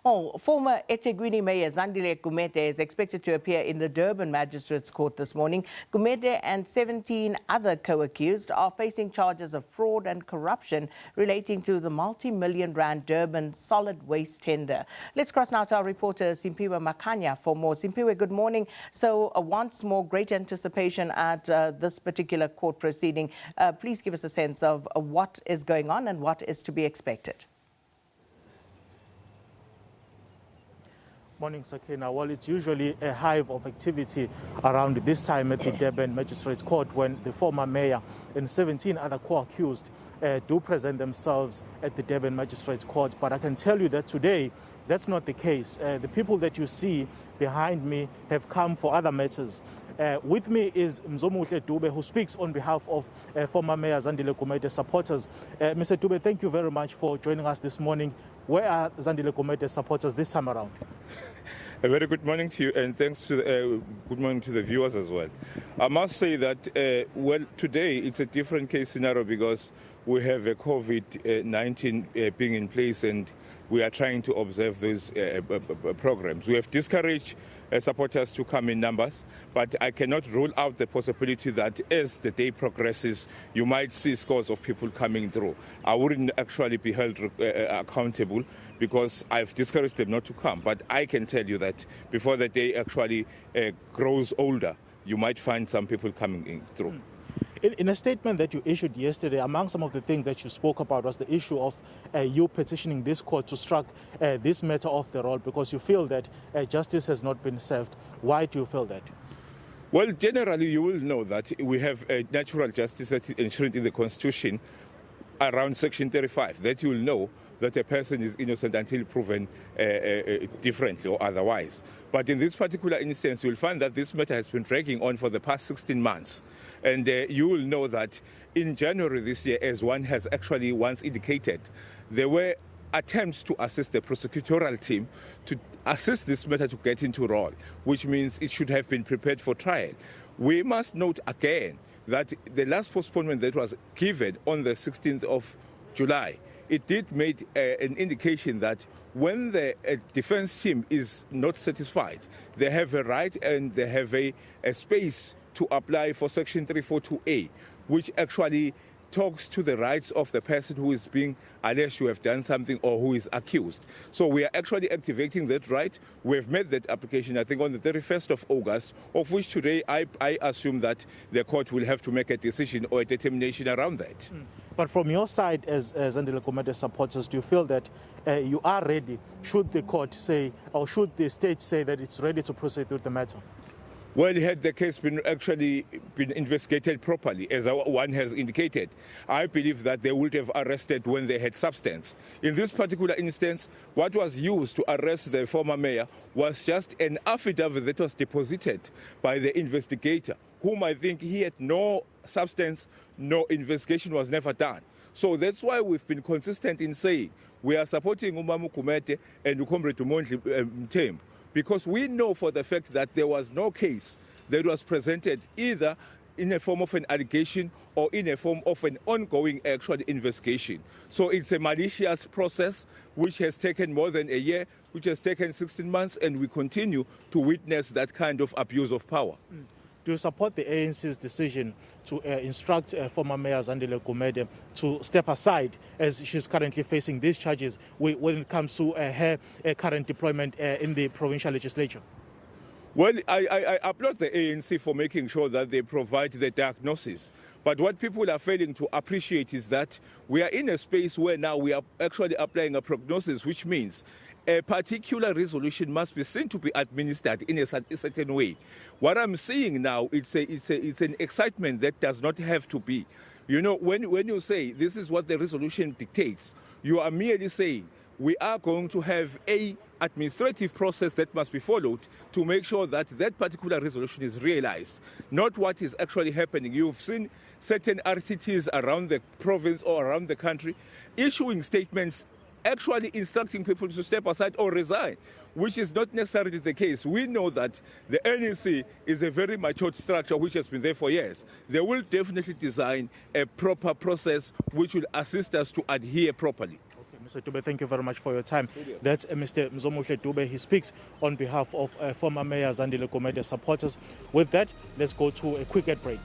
Oh, former eThekwini Mayor Zandile Gumede is expected to appear in the Durban Magistrates Court this morning. Gumede and 17 other co-accused are facing charges of fraud and corruption relating to the multi-million rand Durban solid waste tender. Let's cross now to our reporter Simphiwe Makhanya for more. Simphiwe, good morning. So once more, great anticipation at this particular court proceeding. Please give us a sense of what is going on and what is to be expected. Morning, Sakina. Well, it's usually a hive of activity around this time at the Durban Magistrates Court when the former mayor and 17 other co-accused do present themselves at the Durban Magistrates Court. But I can tell you that today, that's not the case. The people that you see behind me have come for other matters. With me is Mzomuhle Dube, who speaks on behalf of former Mayor Zandile Gumede supporters. Mr. Dube, thank you very much for joining us this morning. Where are Zandile Gumede supporters this time around? A very good morning to you, and thanks to good morning to the viewers as well. I must say that, well, today it's a different case scenario because we have a COVID-19 being in place and we are trying to observe these programs. We have discouraged supporters to come in numbers, but I cannot rule out the possibility that as the day progresses, you might see scores of people coming through. I wouldn't actually be held accountable because I've discouraged them not to come, but I can tell you that before the day actually grows older, you might find some people coming in through. In a statement that you issued yesterday, among some of the things that you spoke about was the issue of you petitioning this court to strike this matter off the roll because you feel that justice has not been served. Why do you feel that? Well, generally, you will know that we have a natural justice that is enshrined in the Constitution around Section 35, that you will know that a person is innocent until proven differently or otherwise. But in this particular instance, you'll find that this matter has been dragging on for the past 16 months. And you will know that in January this year, as one has actually once indicated, there were attempts to assist the prosecutorial team to assist this matter to get into roll, which means it should have been prepared for trial. We must note again that the last postponement that was given on the 16th of July, it did make an indication that when the defense team is not satisfied, they have a right and they have a space to apply for Section 342A, which actually talks to the rights of the person who is being alleged to have done something or who is accused. So we are actually activating that right. We have made that application, I think, on the 31st of August, of which today I assume that the court will have to make a decision or a determination around that. But from your side as Zandile Gumede supporters, do you feel that you are ready, should the court say, or should the state say that it's ready to proceed with the matter? Well, had the case been investigated properly, as one has indicated, I believe that they would have arrested when they had substance. In this particular instance, what was used to arrest the former mayor was just an affidavit that was deposited by the investigator, whom I think he had no substance, no investigation was never done. So that's why we've been consistent in saying we are supporting Umamu Gumede and Comrade Mondli Mthembu, because we know for the fact that there was no case that was presented either in a form of an allegation or in a form of an ongoing actual investigation. So it's a malicious process which has taken more than a year, which has taken 16 months, and we continue to witness that kind of abuse of power. Do you support the ANC's decision to instruct former Mayor Zandile Gumede to step aside as she's currently facing these charges when it comes to her current deployment in the provincial legislature? Well, I applaud the ANC for making sure that they provide the diagnosis. But what people are failing to appreciate is that we are in a space where now we are actually applying a prognosis, which means a particular resolution must be seen to be administered in a certain way. What I'm seeing now, it's an excitement that does not have to be. You know, when you say this is what the resolution dictates, you are merely saying we are going to have a administrative process that must be followed to make sure that that particular resolution is realized, not what is actually happening. You've seen certain RTTs around the province or around the country issuing statements actually instructing people to step aside or resign, which is not necessarily the case. We know that the NEC is a very matured structure which has been there for years. They will definitely design a proper process which will assist us to adhere properly. Okay. Mr. Dube, thank you very much for your time. That's Mr. Mzomuhle Dube. He speaks on behalf of former Mayor Zandile Gumede supporters. With that, let's go to a quick ad break.